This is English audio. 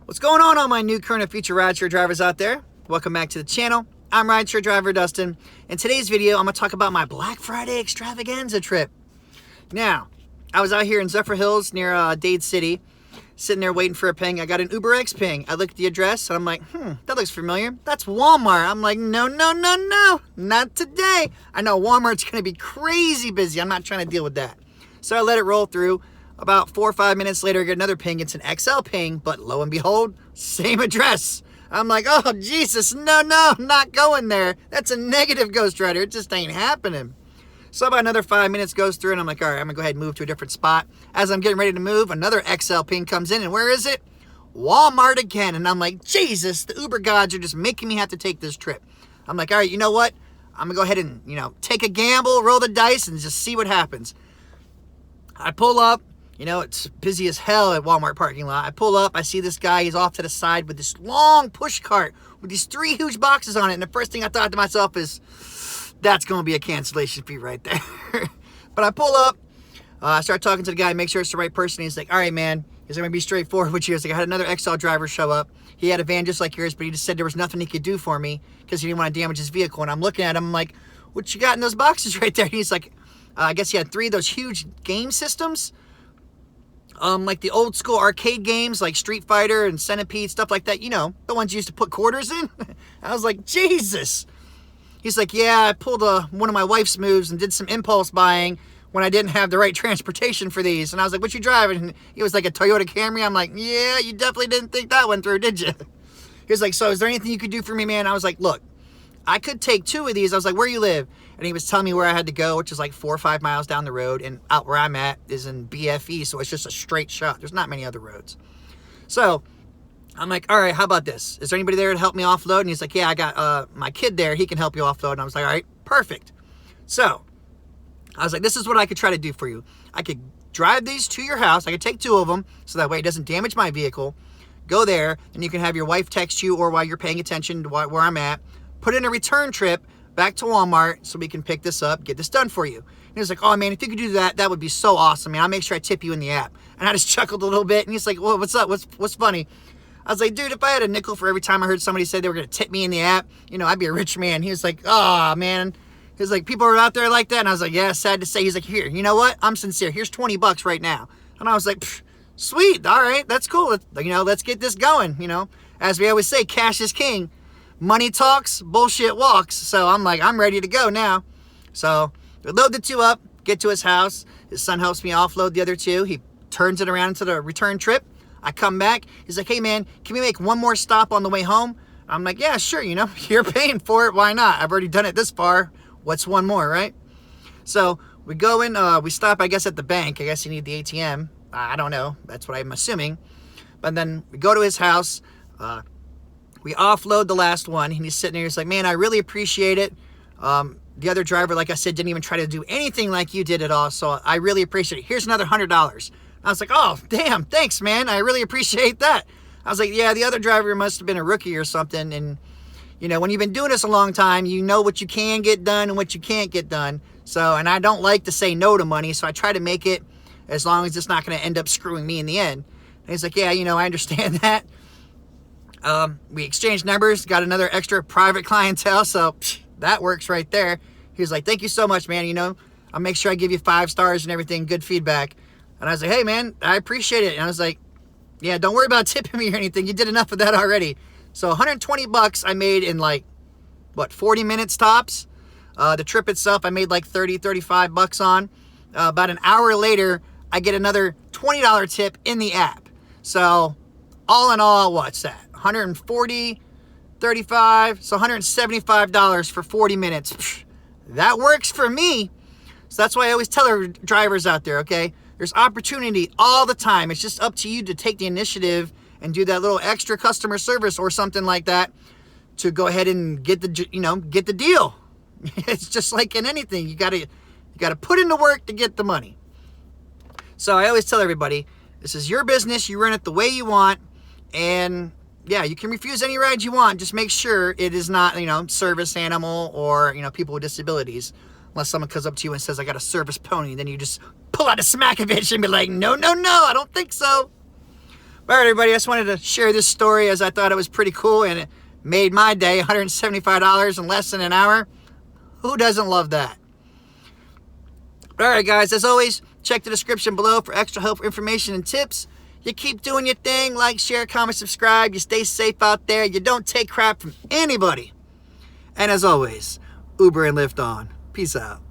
What's going on, all my new, current, and future rideshare drivers out there? Welcome back to the channel. I'm rideshare driver Dustin. In today's video, I'm going to talk about my Black Friday extravaganza trip. Now, I was out here in Zephyr Hills near Dade City, sitting there waiting for a ping. I got an Uberx ping. I looked at the address, and I'm like, that looks familiar. That's Walmart. I'm like, no, not today. I know Walmart's going to be crazy busy. I'm not trying to deal with that. So I let it roll through. About 4 or 5 minutes later, I get another ping. It's an XL ping, but lo and behold, same address. I'm like, oh, Jesus, no, not going there. That's a negative Ghost Rider. It just ain't happening. So about another 5 minutes goes through, and I'm like, all right, I'm going to go ahead and move to a different spot. As I'm getting ready to move, another XL ping comes in, and where is it? Walmart again. And I'm like, Jesus, the Uber gods are just making me have to take this trip. I'm like, all right, you know what? I'm going to go ahead and, take a gamble, roll the dice, and just see what happens. I pull up. It's busy as hell at Walmart parking lot. I pull up, I see this guy, he's off to the side with this long push cart with these 3 huge boxes on it. And the first thing I thought to myself is, that's going to be a cancellation fee right there. But I pull up, I start talking to the guy, make sure it's the right person. He's like, all right, man, he's going to be straightforward with you. He's like, I had another XL driver show up. He had a van just like yours, but he just said there was nothing he could do for me because he didn't want to damage his vehicle. And I'm looking at him, I'm like, what you got in those boxes right there? And he's like, I guess he had 3 of those huge game systems. Like the old school arcade games like Street Fighter and Centipede, stuff like that. The ones you used to put quarters in. I was like, Jesus. He's like, yeah, I pulled one of my wife's moves and did some impulse buying when I didn't have the right transportation for these. And I was like, what you driving? And he was like, a Toyota Camry. I'm like, yeah, you definitely didn't think that one through, did you? He was like, so is there anything you could do for me, man? I was like, look, I could take 2 of these. I was like, where you live? And he was telling me where I had to go, which is like 4 or 5 miles down the road. And out where I'm at is in BFE, so it's just a straight shot. There's not many other roads. So I'm like, all right, how about this? Is there anybody there to help me offload? And he's like, yeah, I got my kid there. He can help you offload. And I was like, all right, perfect. So I was like, this is what I could try to do for you. I could drive these to your house. I could take 2 of them so that way it doesn't damage my vehicle. Go there, and you can have your wife text you or while you're paying attention to where I'm at. Put in a return trip back to Walmart so we can pick this up, get this done for you. And he's like, oh, man, if you could do that, that would be so awesome, man. I'll make sure I tip you in the app. And I just chuckled a little bit, and he's like, well, what's up? What's funny? I was like, dude, if I had a nickel for every time I heard somebody say they were going to tip me in the app, I'd be a rich man. He was like, oh, man. He's like, people are out there like that? And I was like, yeah, sad to say. He's like, here, you know what? I'm sincere. Here's $20 right now. And I was like, sweet. All right, that's cool. Let's get this going. As we always say, cash is king. Money talks, bullshit walks. So I'm like, I'm ready to go now. So we load the 2 up, get to his house. His son helps me offload the other 2. He turns it around into the return trip. I come back. He's like, hey, man, can we make one more stop on the way home? I'm like, yeah, sure. You're paying for it. Why not? I've already done it this far. What's one more, right? So we go in, we stop, I guess, at the bank. I guess you need the ATM. I don't know. That's what I'm assuming. But then we go to his house. We offload the last one, and he's sitting there. He's like, man, I really appreciate it. The other driver, like I said, didn't even try to do anything like you did at all, so I really appreciate it. Here's another $100. I was like, oh, damn, thanks, man. I really appreciate that. I was like, yeah, the other driver must have been a rookie or something, and, when you've been doing this a long time, you know what you can get done and what you can't get done. So, and I don't like to say no to money, so I try to make it as long as it's not going to end up screwing me in the end. And he's like, yeah, I understand that. We exchanged numbers, got another extra private clientele, so that works right there. He was like, thank you so much, man. I'll make sure I give you 5 stars and everything, good feedback. And I was like, hey, man, I appreciate it. And I was like, yeah, don't worry about tipping me or anything. You did enough of that already. So $120 I made in 40 minutes tops. The trip itself, I made like 30, 35 bucks on. About an hour later, I get another $20 tip in the app. So all in all, what's that? 140, 35, so $175 for 40 minutes. That works for me. So that's why I always tell our drivers out there, okay? There's opportunity all the time. It's just up to you to take the initiative and do that little extra customer service or something like that to go ahead and get the deal. It's just like in anything. You gotta put in the work to get the money. So I always tell everybody, this is your business. You run it the way you want, and yeah, you can refuse any ride you want. Just make sure it is not, service animal or, people with disabilities. Unless someone comes up to you and says, I got a service pony. Then you just pull out a Smackovich and be like, no, I don't think so. All right, everybody, I just wanted to share this story as I thought it was pretty cool, and it made my day $175 in less than an hour. Who doesn't love that? All right, guys, as always, check the description below for extra help, information, and tips. You keep doing your thing. Like, share, comment, subscribe. You stay safe out there. You don't take crap from anybody. And as always, Uber and Lyft on. Peace out.